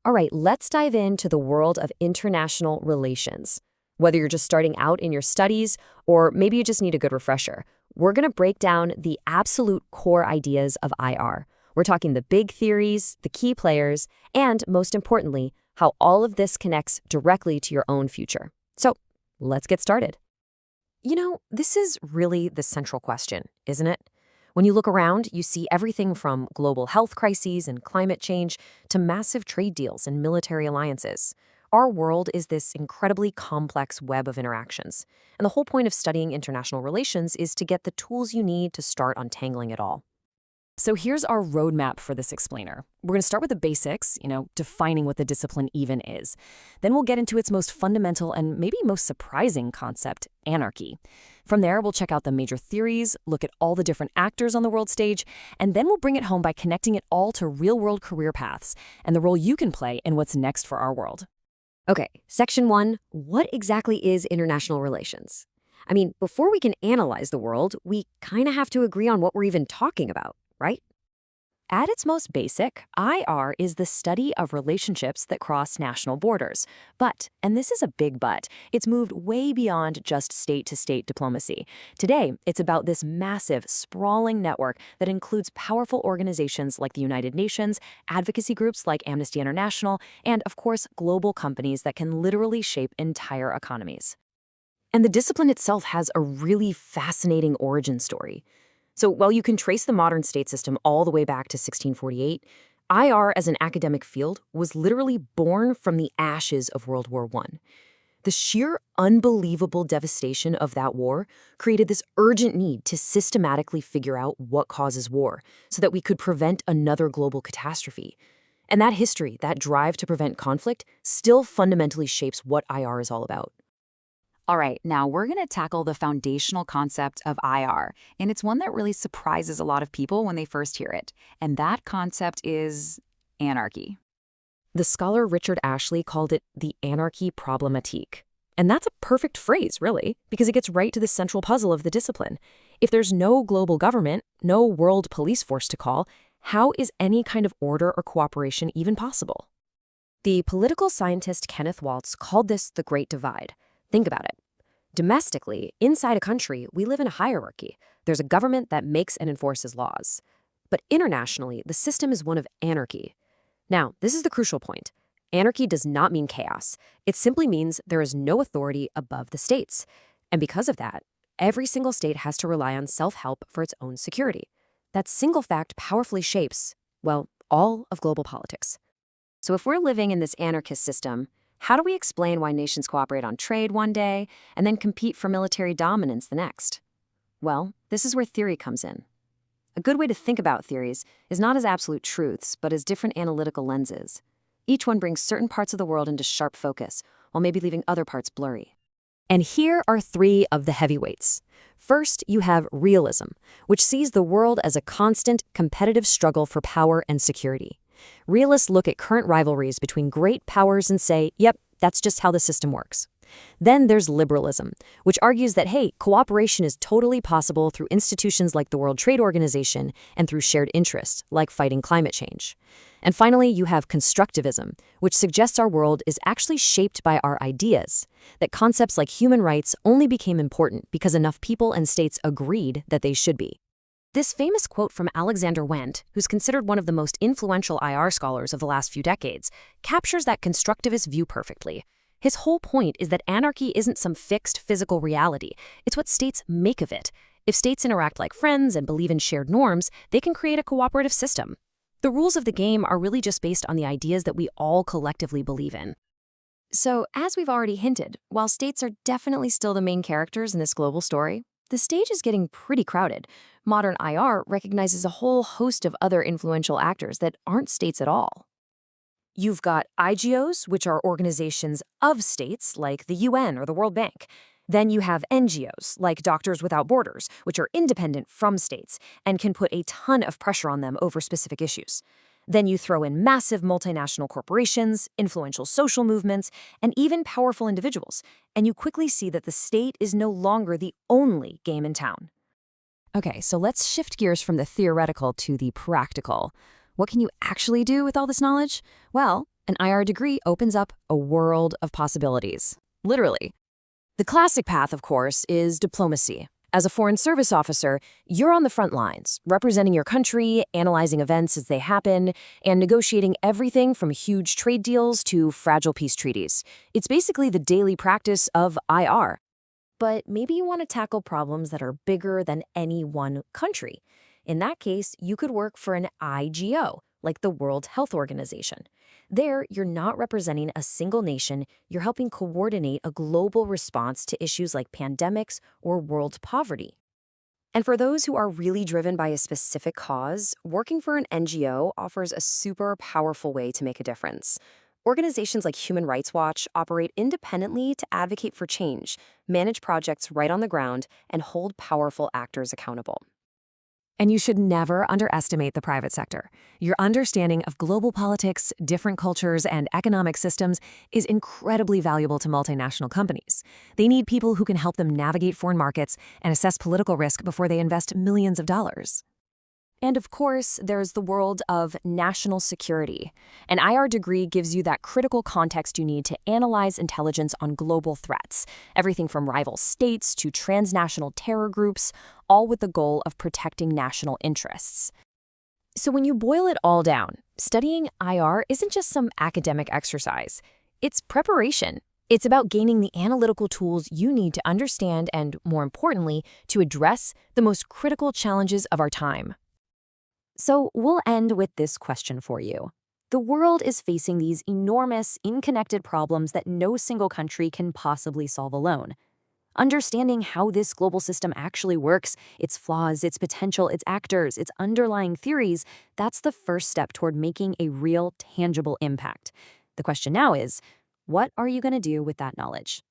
All right, let's dive into the world of international relations. Whether you're just starting out in your studies or maybe you just need a good refresher, we're going to break down the absolute core ideas of IR. We're talking the big theories, the key players, and most importantly, how all of this connects directly to your own future. So let's get started. This is really the central question, isn't it? When you look around, you see everything from global health crises and climate change to massive trade deals and military alliances. Our world is this incredibly complex web of interactions. And the whole point of studying international relations is to get the tools you need to start untangling it all. So here's our roadmap for this explainer. We're going to start with the basics, defining what the discipline even is. Then we'll get into its most fundamental and maybe most surprising concept, anarchy. From there, we'll check out the major theories, look at all the different actors on the world stage, and then we'll bring it home by connecting it all to real-world career paths and the role you can play in what's next for our world. Okay, section 1, what exactly is international relations? Before we can analyze the world, we kind of have to agree on what we're even talking about, right? At its most basic, IR is the study of relationships that cross national borders. But, and this is a big but, it's moved way beyond just state-to-state diplomacy. Today, it's about this massive, sprawling network that includes powerful organizations like the United Nations, advocacy groups like Amnesty International, and, of course, global companies that can literally shape entire economies. And the discipline itself has a really fascinating origin story. So while you can trace the modern state system all the way back to 1648, IR as an academic field was literally born from the ashes of World War I. The sheer unbelievable devastation of that war created this urgent need to systematically figure out what causes war so that we could prevent another global catastrophe. And that history, that drive to prevent conflict, still fundamentally shapes what IR is all about. All right, now we're going to tackle the foundational concept of IR, and it's one that really surprises a lot of people when they first hear it. And that concept is anarchy. The scholar Richard Ashley called it the anarchy problematique. And that's a perfect phrase, really, because it gets right to the central puzzle of the discipline. If there's no global government, no world police force to call, how is any kind of order or cooperation even possible? The political scientist Kenneth Waltz called this the Great Divide. Think about it. Domestically, inside a country, we live in a hierarchy. There's a government that makes and enforces laws. But internationally, the system is one of anarchy. Now, this is the crucial point. Anarchy does not mean chaos. It simply means there is no authority above the states. And because of that, every single state has to rely on self-help for its own security. That single fact powerfully shapes, well, all of global politics. So if we're living in this anarchist system, how do we explain why nations cooperate on trade one day and then compete for military dominance the next? Well, this is where theory comes in. A good way to think about theories is not as absolute truths, but as different analytical lenses. Each one brings certain parts of the world into sharp focus, while maybe leaving other parts blurry. And here are 3 of the heavyweights. First, you have realism, which sees the world as a constant, competitive struggle for power and security. Realists look at current rivalries between great powers and say, yep, that's just how the system works. Then there's liberalism, which argues that, hey, cooperation is totally possible through institutions like the World Trade Organization and through shared interests, like fighting climate change. And finally, you have constructivism, which suggests our world is actually shaped by our ideas, that concepts like human rights only became important because enough people and states agreed that they should be. This famous quote from Alexander Wendt, who's considered one of the most influential IR scholars of the last few decades, captures that constructivist view perfectly. His whole point is that anarchy isn't some fixed physical reality. It's what states make of it. If states interact like friends and believe in shared norms, they can create a cooperative system. The rules of the game are really just based on the ideas that we all collectively believe in. So, as we've already hinted, while states are definitely still the main characters in this global story, the stage is getting pretty crowded. Modern IR recognizes a whole host of other influential actors that aren't states at all. You've got IGOs, which are organizations of states like the UN or the World Bank. Then you have NGOs, like Doctors Without Borders, which are independent from states and can put a ton of pressure on them over specific issues. Then you throw in massive multinational corporations, influential social movements, and even powerful individuals, and you quickly see that the state is no longer the only game in town. Okay, so let's shift gears from the theoretical to the practical. What can you actually do with all this knowledge? Well, An IR degree opens up a world of possibilities. Literally. The classic path, of course, is diplomacy. As a foreign service officer, you're on the front lines, representing your country, analyzing events as they happen, and negotiating everything from huge trade deals to fragile peace treaties. It's basically the daily practice of IR. But maybe you want to tackle problems that are bigger than any one country. In that case, you could work for an IGO, like the World Health Organization. There, you're not representing a single nation, you're helping coordinate a global response to issues like pandemics or world poverty. And for those who are really driven by a specific cause, working for an NGO offers a super powerful way to make a difference. Organizations like Human Rights Watch operate independently to advocate for change, manage projects right on the ground, and hold powerful actors accountable. And you should never underestimate the private sector. Your understanding of global politics, different cultures, and economic systems is incredibly valuable to multinational companies. They need people who can help them navigate foreign markets and assess political risk before they invest millions of dollars. And of course, there's the world of national security. An IR degree gives you that critical context you need to analyze intelligence on global threats, everything from rival states to transnational terror groups, all with the goal of protecting national interests. So when you boil it all down, studying IR isn't just some academic exercise. It's preparation. It's about gaining the analytical tools you need to understand and, more importantly, to address the most critical challenges of our time. So we'll end with this question for you. The world is facing these enormous, interconnected problems that no single country can possibly solve alone. Understanding how this global system actually works, its flaws, its potential, its actors, its underlying theories, that's the first step toward making a real, tangible impact. The question now is, what are you going to do with that knowledge?